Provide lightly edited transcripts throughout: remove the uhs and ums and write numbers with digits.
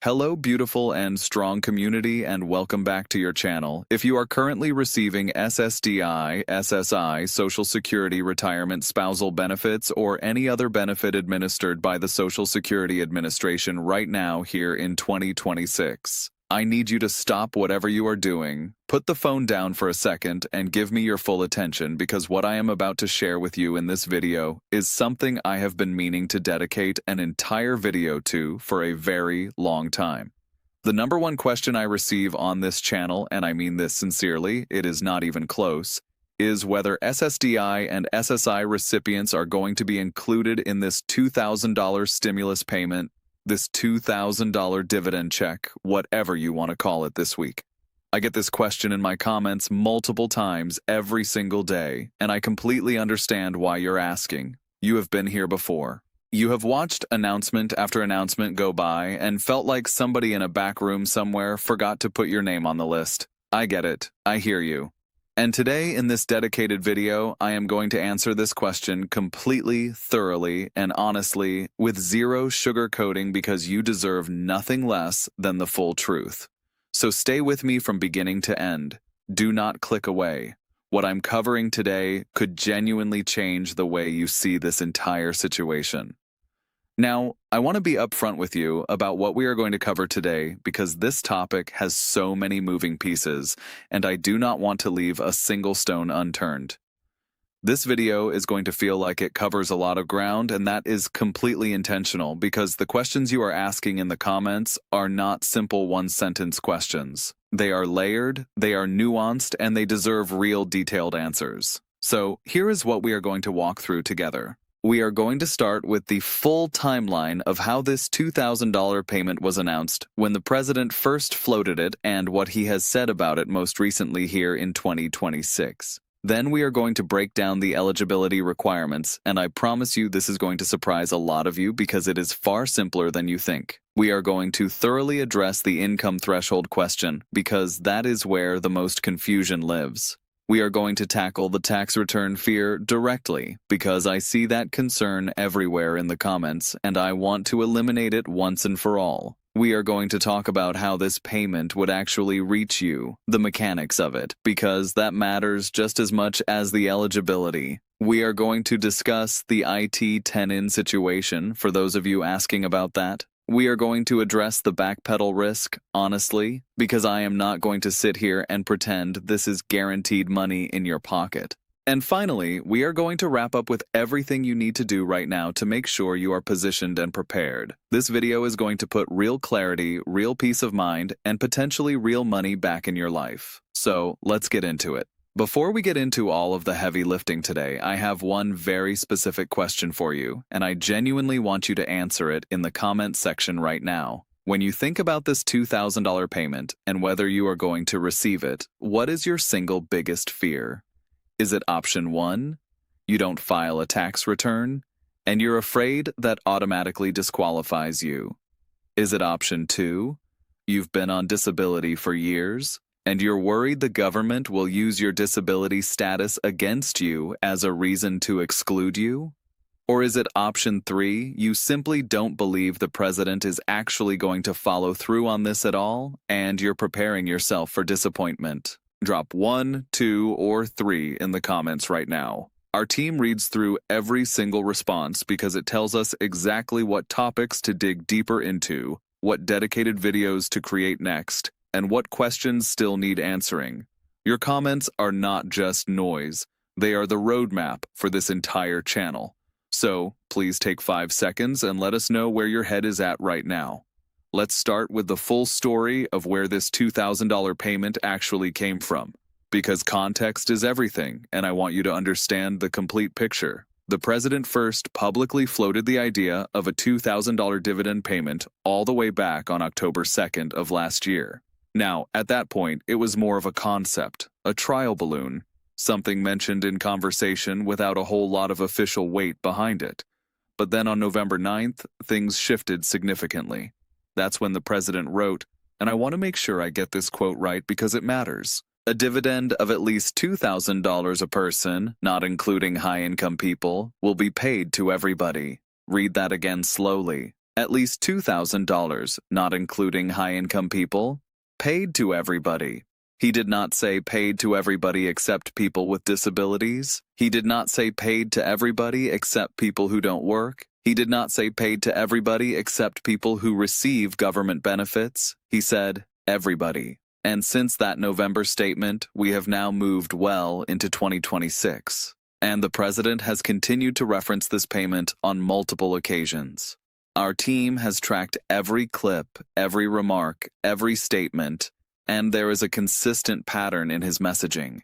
Hello, beautiful and strong community, and welcome back to your channel. If you are currently receiving SSDI, SSI, Social Security Retirement Spousal Benefits, or any other benefit administered by the Social Security Administration right now here in 2026, I need you to stop whatever you are doing, put the phone down for a second, and give me your full attention because what I am about to share with you in this video is something I have been meaning to dedicate an entire video to for a very long time. The number one question I receive on this channel, and I mean this sincerely, it is not even close, is whether SSDI and SSI recipients are going to be included in this $2,000 stimulus payment, this $2,000 dividend check, whatever you want to call it this week. I get this question in my comments multiple times every single day, and I completely understand why you're asking. You have been here before. You have watched announcement after announcement go by and felt like somebody in a back room somewhere forgot to put your name on the list. I get it. I hear you. And today, in this dedicated video, I am going to answer this question completely, thoroughly, and honestly, with zero sugarcoating because you deserve nothing less than the full truth. So stay with me from beginning to end. Do not click away. What I'm covering today could genuinely change the way you see this entire situation. Now, I want to be upfront with you about what we are going to cover today because this topic has so many moving pieces, and I do not want to leave a single stone unturned. This video is going to feel like it covers a lot of ground, and that is completely intentional because the questions you are asking in the comments are not simple one-sentence questions. They are layered, they are nuanced, and they deserve real detailed answers. So here is what we are going to walk through together. We are going to start with the full timeline of how this $2,000 payment was announced, when the president first floated it, and what he has said about it most recently here in 2026. Then we are going to break down the eligibility requirements, and I promise you this is going to surprise a lot of you because it is far simpler than you think. We are going to thoroughly address the income threshold question because that is where the most confusion lives. We are going to tackle the tax return fear directly because I see that concern everywhere in the comments and I want to eliminate it once and for all. We are going to talk about how this payment would actually reach you, the mechanics of it, because that matters just as much as the eligibility. We are going to discuss the IT 10-in situation for those of you asking about that. We are going to address the backpedal risk, honestly, because I am not going to sit here and pretend this is guaranteed money in your pocket. And finally, we are going to wrap up with everything you need to do right now to make sure you are positioned and prepared. This video is going to put real clarity, real peace of mind, and potentially real money back in your life. So let's get into it. Before we get into all of the heavy lifting today, I have one very specific question for you, and I genuinely want you to answer it in the comment section right now. When you think about this $2,000 payment and whether you are going to receive it, what is your single biggest fear? Is it option 1? You don't file a tax return, and you're afraid that automatically disqualifies you. Is it option 2? You've been on disability for years, and you're worried the government will use your disability status against you as a reason to exclude you? Or is it option 3, you simply don't believe the president is actually going to follow through on this at all, and you're preparing yourself for disappointment? Drop 1, 2, or 3 in the comments right now. Our team reads through every single response because it tells us exactly what topics to dig deeper into, what dedicated videos to create next, and what questions still need answering. Your comments are not just noise, they are the roadmap for this entire channel. So, please take 5 seconds and let us know where your head is at right now. Let's start with the full story of where this $2,000 payment actually came from. Because context is everything, and I want you to understand the complete picture. The president first publicly floated the idea of a $2,000 dividend payment all the way back on October 2nd of last year. Now, at that point, it was more of a concept, a trial balloon, something mentioned in conversation without a whole lot of official weight behind it. But then on November 9th, things shifted significantly. That's when the president wrote, and I want to make sure I get this quote right because it matters. A dividend of at least $2,000 a person, not including high-income people, will be paid to everybody. Read that again slowly. At least $2,000, not including high-income people, paid to everybody. He did not say paid to everybody except people with disabilities. He did not say paid to everybody except people who don't work. He did not say paid to everybody except people who receive government benefits. He said everybody. And since that November statement, we have now moved well into 2026. And the president has continued to reference this payment on multiple occasions. Our team has tracked every clip, every remark, every statement, and there is a consistent pattern in his messaging.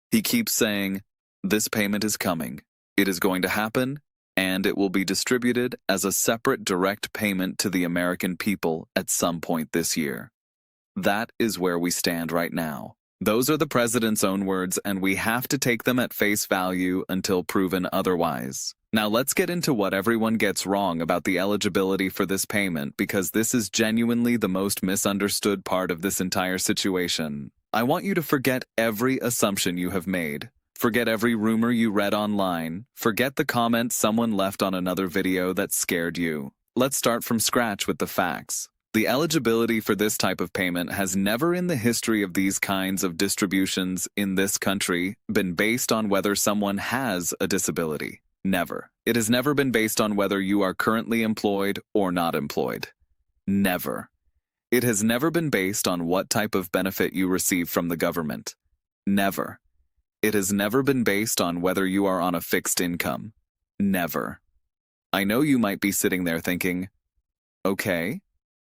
He keeps saying, this payment is coming, it is going to happen, and it will be distributed as a separate direct payment to the American people at some point this year. That is where we stand right now. Those are the president's own words, and we have to take them at face value until proven otherwise. Now let's get into what everyone gets wrong about the eligibility for this payment, because this is genuinely the most misunderstood part of this entire situation. I want you to forget every assumption you have made. Forget every rumor you read online. Forget the comment someone left on another video that scared you. Let's start from scratch with the facts. The eligibility for this type of payment has never in the history of these kinds of distributions in this country been based on whether someone has a disability. Never. It has never been based on whether you are currently employed or not employed. Never. It has never been based on what type of benefit you receive from the government. Never. It has never been based on whether you are on a fixed income. Never. I know you might be sitting there thinking, okay,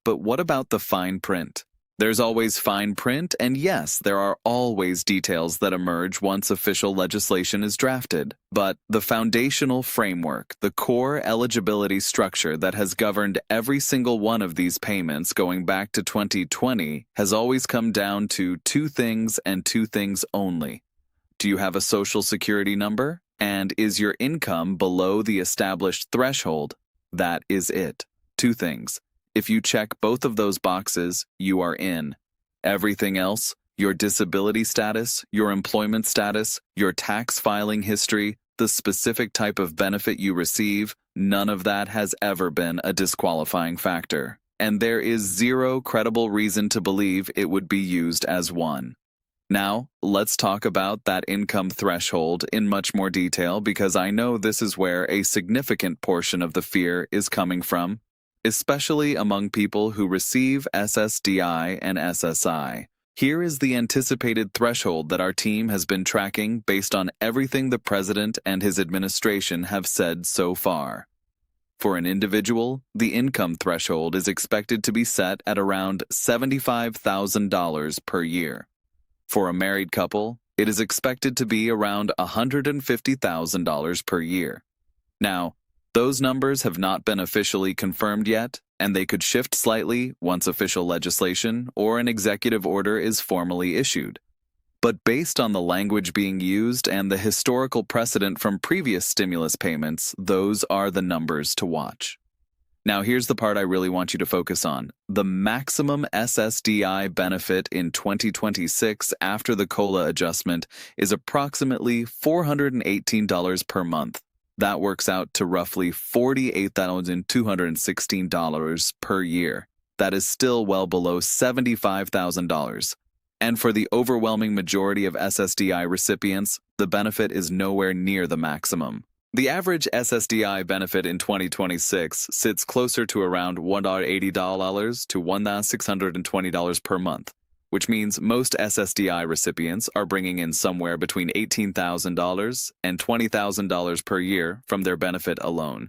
but what about the fine print? There's always fine print, and yes, there are always details that emerge once official legislation is drafted. But the foundational framework, the core eligibility structure that has governed every single one of these payments going back to 2020 has always come down to two things and two things only. Do you have a Social Security number? And is your income below the established threshold? That is it. Two things. If you check both of those boxes, you are in. Everything else, your disability status, your employment status, your tax filing history, the specific type of benefit you receive, none of that has ever been a disqualifying factor. And there is zero credible reason to believe it would be used as one. Now, let's talk about that income threshold in much more detail, because I know this is where a significant portion of the fear is coming from, especially among people who receive SSDI and SSI. Here is the anticipated threshold that our team has been tracking based on everything the president and his administration have said so far. For an individual, the income threshold is expected to be set at around $75,000 per year. For a married couple, it is expected to be around $150,000 per year. Now, those numbers have not been officially confirmed yet, and they could shift slightly once official legislation or an executive order is formally issued. But based on the language being used and the historical precedent from previous stimulus payments, those are the numbers to watch. Now here's the part I really want you to focus on. The maximum SSDI benefit in 2026 after the COLA adjustment is approximately $418 per month. That works out to roughly $48,216 per year. That is still well below $75,000. And for the overwhelming majority of SSDI recipients, the benefit is nowhere near the maximum. The average SSDI benefit in 2026 sits closer to around $180 to $1,620 per month, which means most SSDI recipients are bringing in somewhere between $18,000 and $20,000 per year from their benefit alone.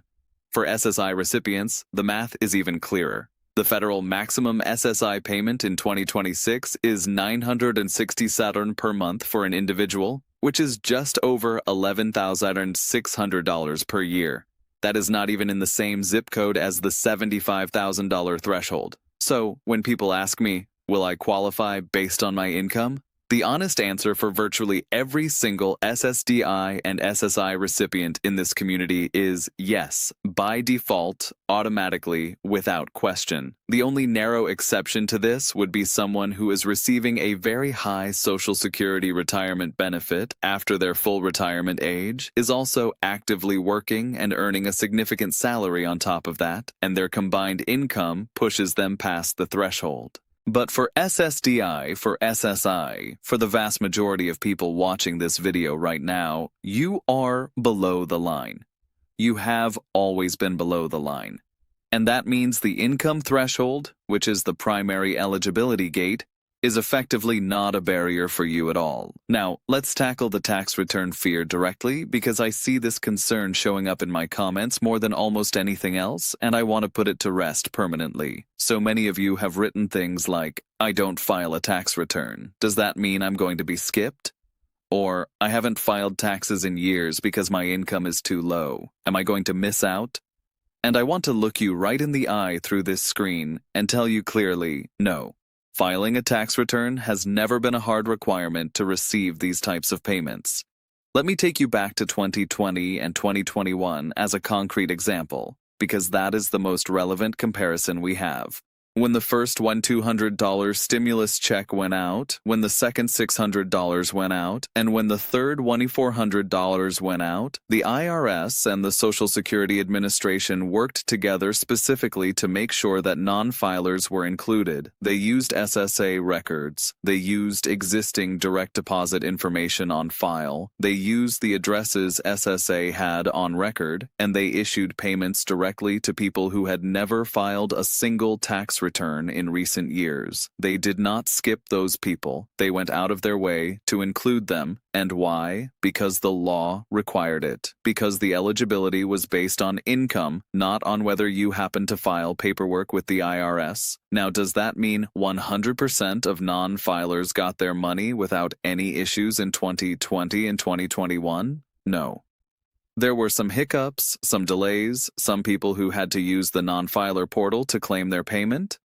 For SSI recipients, the math is even clearer. The federal maximum SSI payment in 2026 is $967 per month for an individual, which is just over $11,600 per year. That is not even in the same zip code as the $75,000 threshold. So, when people ask me, will I qualify based on my income? The honest answer for virtually every single SSDI and SSI recipient in this community is yes, by default, automatically, without question. The only narrow exception to this would be someone who is receiving a very high Social Security retirement benefit after their full retirement age, is also actively working and earning a significant salary on top of that, and their combined income pushes them past the threshold. But for SSDI, for SSI, for the vast majority of people watching this video right now, you are below the line. You have always been below the line. And that means the income threshold, which is the primary eligibility gate, is effectively not a barrier for you at all. Now, let's tackle the tax return fear directly because I see this concern showing up in my comments more than almost anything else, and I want to put it to rest permanently. So many of you have written things like, I don't file a tax return. Does that mean I'm going to be skipped? Or, I haven't filed taxes in years because my income is too low. Am I going to miss out? And I want to look you right in the eye through this screen and tell you clearly, no. Filing a tax return has never been a hard requirement to receive these types of payments. Let me take you back to 2020 and 2021 as a concrete example, because that is the most relevant comparison we have. When the first $200 stimulus check went out, when the second $600 went out, and when the third $2,400 went out, the IRS and the Social Security Administration worked together specifically to make sure that non-filers were included. They used SSA records. They used existing direct deposit information on file. They used the addresses SSA had on record, and they issued payments directly to people who had never filed a single tax return in recent years. They did not skip those people. They went out of their way to include them. And why? Because the law required it. Because the eligibility was based on income, not on whether you happen to file paperwork with the IRS. Now, does that mean 100% of non-filers got their money without any issues in 2020 and 2021? No. There were some hiccups, some delays, some people who had to use the non-filer portal to claim their payment.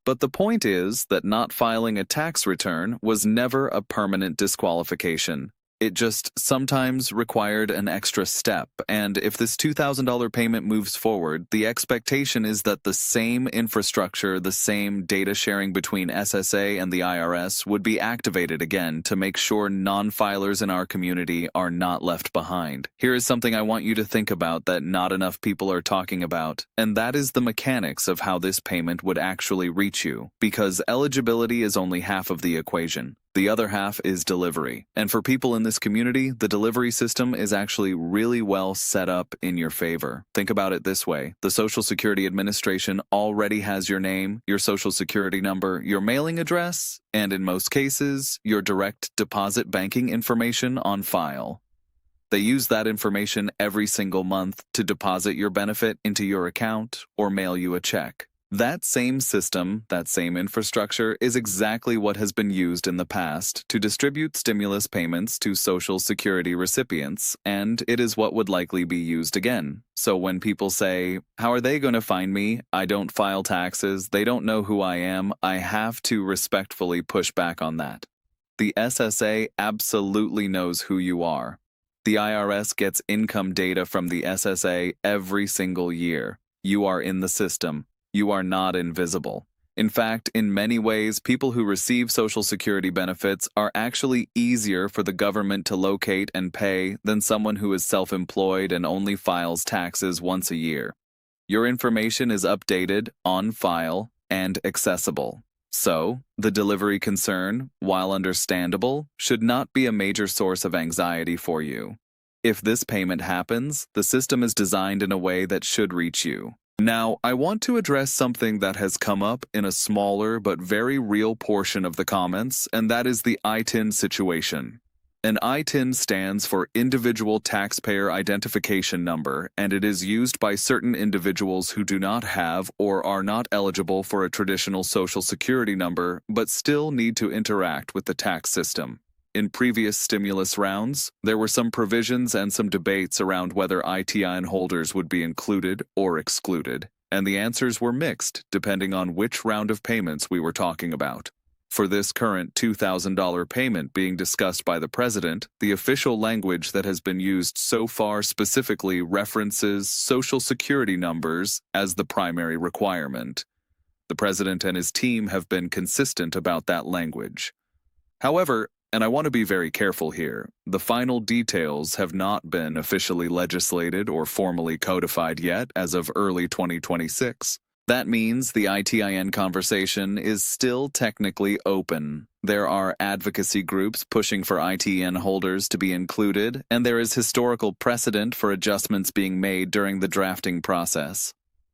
But the point is that not filing a tax return was never a permanent disqualification. It just sometimes required an extra step, and if this $2,000 payment moves forward, the expectation is that the same infrastructure, the same data sharing between SSA and the IRS would be activated again to make sure non-filers in our community are not left behind. Here is something I want you to think about that not enough people are talking about, and that is the mechanics of how this payment would actually reach you, because eligibility is only half of the equation. The other half is delivery. And for people in this community, the delivery system is actually really well set up in your favor. Think about it this way. The Social Security Administration already has your name, your Social Security number, your mailing address, and in most cases, your direct deposit banking information on file. They use that information every single month to deposit your benefit into your account or mail you a check. That same system, that same infrastructure, is exactly what has been used in the past to distribute stimulus payments to Social Security recipients, and it is what would likely be used again. So when people say, how are they going to find me? I don't file taxes, they don't know who I am, I have to respectfully push back on that. The SSA absolutely knows who you are. The IRS gets income data from the SSA every single year. You are in the system. You are not invisible. In fact, in many ways, people who receive Social Security benefits are actually easier for the government to locate and pay than someone who is self-employed and only files taxes once a year. Your information is updated, on file, and accessible. So, the delivery concern, while understandable, should not be a major source of anxiety for you. If this payment happens, the system is designed in a way that should reach you. Now, I want to address something that has come up in a smaller but very real portion of the comments, and that is the ITIN situation. An ITIN stands for Individual Taxpayer Identification Number, and it is used by certain individuals who do not have or are not eligible for a traditional Social Security number, but still need to interact with the tax system. In previous stimulus rounds, there were some provisions and some debates around whether ITIN holders would be included or excluded, and the answers were mixed depending on which round of payments we were talking about. For this current $2,000 payment being discussed by the President, the official language that has been used so far specifically references Social Security numbers as the primary requirement. The President and his team have been consistent about that language. However, and I want to be very careful here, the final details have not been officially legislated or formally codified yet as of early 2026. That means the ITIN conversation is still technically open. There are advocacy groups pushing for ITIN holders to be included, and there is historical precedent for adjustments being made during the drafting process.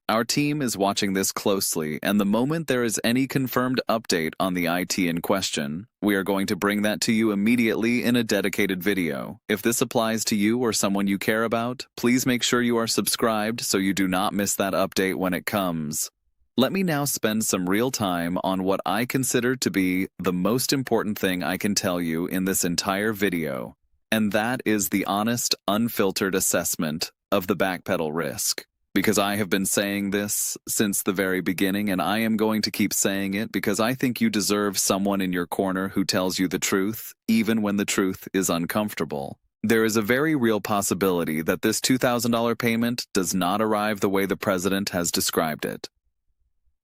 Our team is watching this closely, and the moment there is any confirmed update on the IT in question, we are going to bring that to you immediately in a dedicated video. If this applies to you or someone you care about, please make sure you are subscribed so you do not miss that update when it comes. Let me now spend some real time on what I consider to be the most important thing I can tell you in this entire video, and that is the honest, unfiltered assessment of the backpedal risk. Because I have been saying this since the very beginning, and I am going to keep saying it because I think you deserve someone in your corner who tells you the truth, even when the truth is uncomfortable. There is a very real possibility that this $2,000 payment does not arrive the way the President has described it.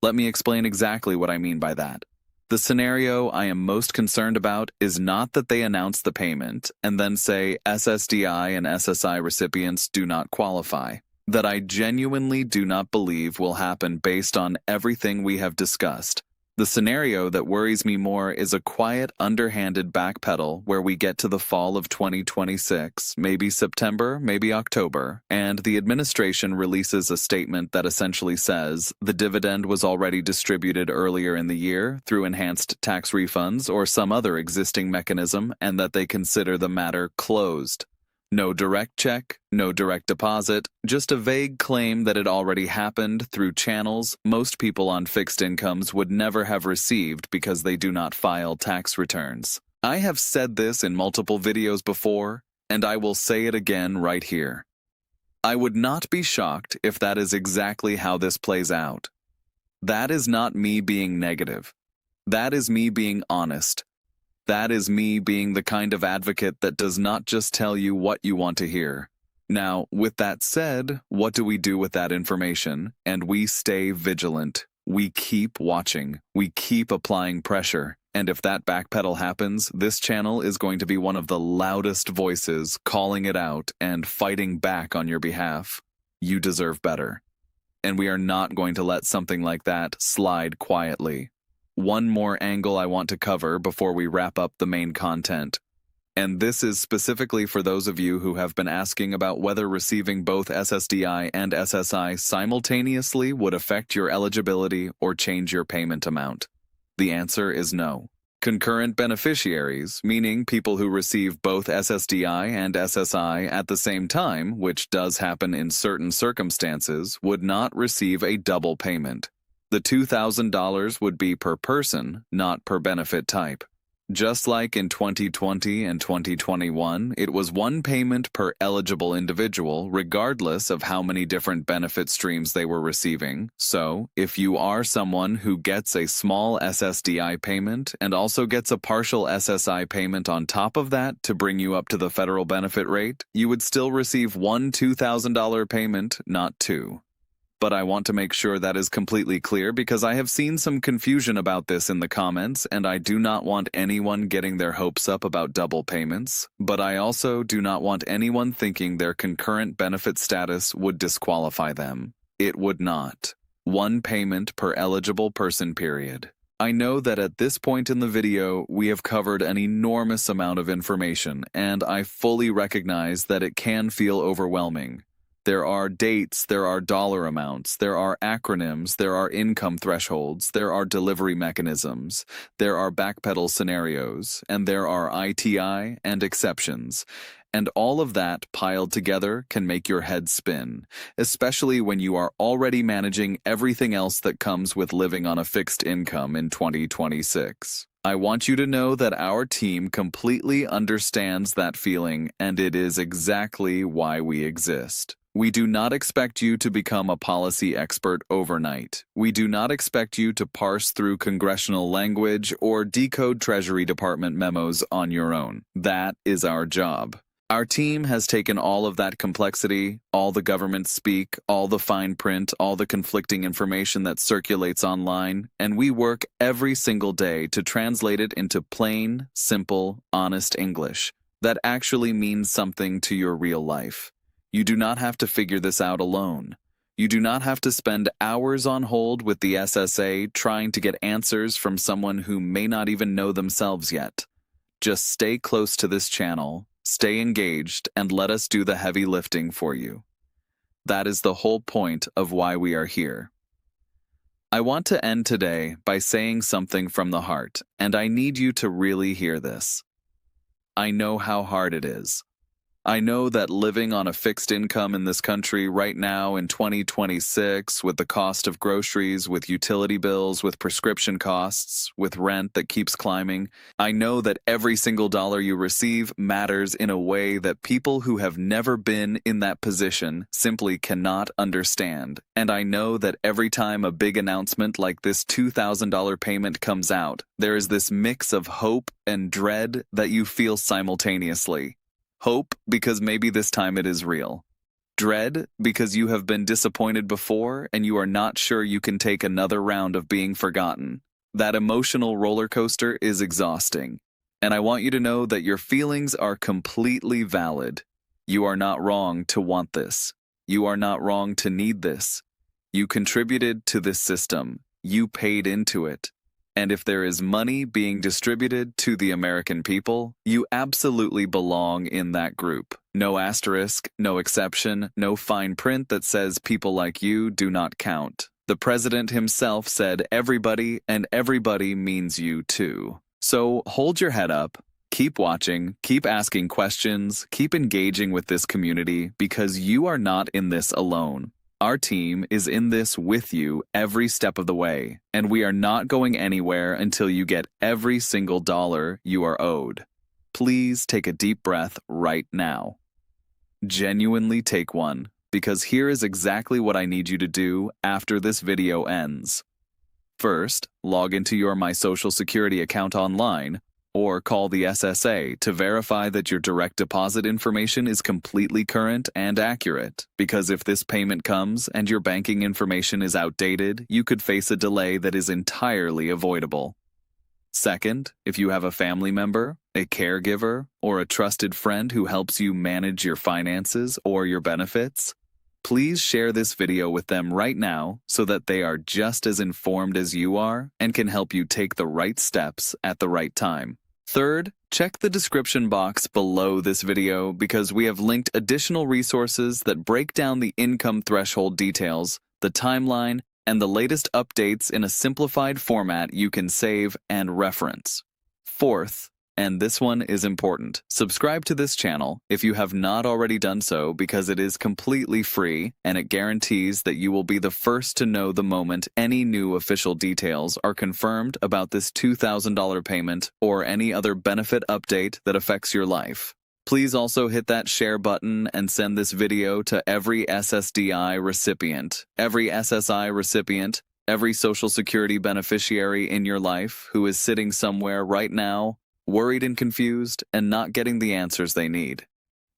Let me explain exactly what I mean by that. The scenario I am most concerned about is not that they announce the payment and then say SSDI and SSI recipients do not qualify. That I genuinely do not believe will happen based on everything we have discussed. The scenario that worries me more is a quiet, underhanded backpedal where we get to the fall of 2026, maybe September, maybe October, and the administration releases a statement that essentially says the dividend was already distributed earlier in the year through enhanced tax refunds or some other existing mechanism, and that they consider the matter closed. No direct check, no direct deposit, just a vague claim that it already happened through channels most people on fixed incomes would never have received because they do not file tax returns. I have said this in multiple videos before, and I will say it again right here. I would not be shocked if that is exactly how this plays out. That is not me being negative. That is me being honest. That is me being the kind of advocate that does not just tell you what you want to hear. Now, with that said, what do we do with that information? And we stay vigilant. We keep watching. We keep applying pressure. And if that backpedal happens, this channel is going to be one of the loudest voices calling it out and fighting back on your behalf. You deserve better. And we are not going to let something like that slide quietly. One more angle I want to cover before we wrap up the main content. And this is specifically for those of you who have been asking about whether receiving both SSDI and SSI simultaneously would affect your eligibility or change your payment amount. The answer is no. Concurrent beneficiaries, meaning people who receive both SSDI and SSI at the same time, which does happen in certain circumstances, would not receive a double payment. The $2,000 would be per person, not per benefit type. Just like in 2020 and 2021, it was one payment per eligible individual, regardless of how many different benefit streams they were receiving. So, if you are someone who gets a small SSDI payment and also gets a partial SSI payment on top of that to bring you up to the federal benefit rate, you would still receive one $2,000 payment, not two. But I want to make sure that is completely clear because I have seen some confusion about this in the comments, and I do not want anyone getting their hopes up about double payments, but I also do not want anyone thinking their concurrent benefit status would disqualify them. It would not. One payment per eligible person period. I know that at this point in the video, we have covered an enormous amount of information, and I fully recognize that it can feel overwhelming. There are dates, there are dollar amounts, there are acronyms, there are income thresholds, there are delivery mechanisms, there are backpedal scenarios, and there are ITI and exceptions. And all of that piled together can make your head spin, especially when you are already managing everything else that comes with living on a fixed income in 2026. I want you to know that our team completely understands that feeling, and it is exactly why we exist. We do not expect you to become a policy expert overnight. We do not expect you to parse through congressional language or decode Treasury Department memos on your own. That is our job. Our team has taken all of that complexity, all the government speak, all the fine print, all the conflicting information that circulates online, and we work every single day to translate it into plain, simple, honest English that actually means something to your real life. You do not have to figure this out alone. You do not have to spend hours on hold with the SSA trying to get answers from someone who may not even know themselves yet. Just stay close to this channel, stay engaged, and let us do the heavy lifting for you. That is the whole point of why we are here. I want to end today by saying something from the heart, and I need you to really hear this. I know how hard it is. I know that living on a fixed income in this country right now in 2026, with the cost of groceries, with utility bills, with prescription costs, with rent that keeps climbing, I know that every single dollar you receive matters in a way that people who have never been in that position simply cannot understand. And I know that every time a big announcement like this $2,000 payment comes out, there is this mix of hope and dread that you feel simultaneously. Hope because maybe this time it is real. Dread because you have been disappointed before and you are not sure you can take another round of being forgotten. That emotional roller coaster is exhausting. And I want you to know that your feelings are completely valid. You are not wrong to want this. You are not wrong to need this. You contributed to this system. You paid into it. And if there is money being distributed to the American people, you absolutely belong in that group. No asterisk, no exception, no fine print that says people like you do not count. The president himself said everybody, and everybody means you too. So hold your head up, keep watching, keep asking questions, keep engaging with this community because you are not in this alone. Our team is in this with you every step of the way, and we are not going anywhere until you get every single dollar you are owed. Please take a deep breath right now. Genuinely take one, because here is exactly what I need you to do after this video ends. First, log into your My Social Security account online, or call the SSA to verify that your direct deposit information is completely current and accurate, because if this payment comes and your banking information is outdated, you could face a delay that is entirely avoidable. Second, if you have a family member, a caregiver, or a trusted friend who helps you manage your finances or your benefits, please share this video with them right now so that they are just as informed as you are and can help you take the right steps at the right time. Third, check the description box below this video because we have linked additional resources that break down the income threshold details, the timeline, and the latest updates in a simplified format you can save and reference. Fourth, and this one is important, subscribe to this channel if you have not already done so because it is completely free and it guarantees that you will be the first to know the moment any new official details are confirmed about this $2,000 payment or any other benefit update that affects your life. Please also hit that share button and send this video to every SSDI recipient, every SSI recipient, every Social Security beneficiary in your life who is sitting somewhere right now worried and confused, and not getting the answers they need.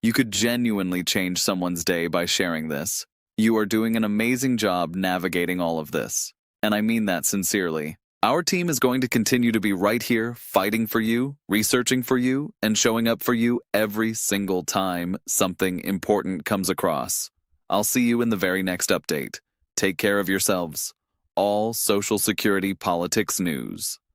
You could genuinely change someone's day by sharing this. You are doing an amazing job navigating all of this, and I mean that sincerely. Our team is going to continue to be right here, fighting for you, researching for you, and showing up for you every single time something important comes across. I'll see you in the very next update. Take care of yourselves. All Social Security Politics News.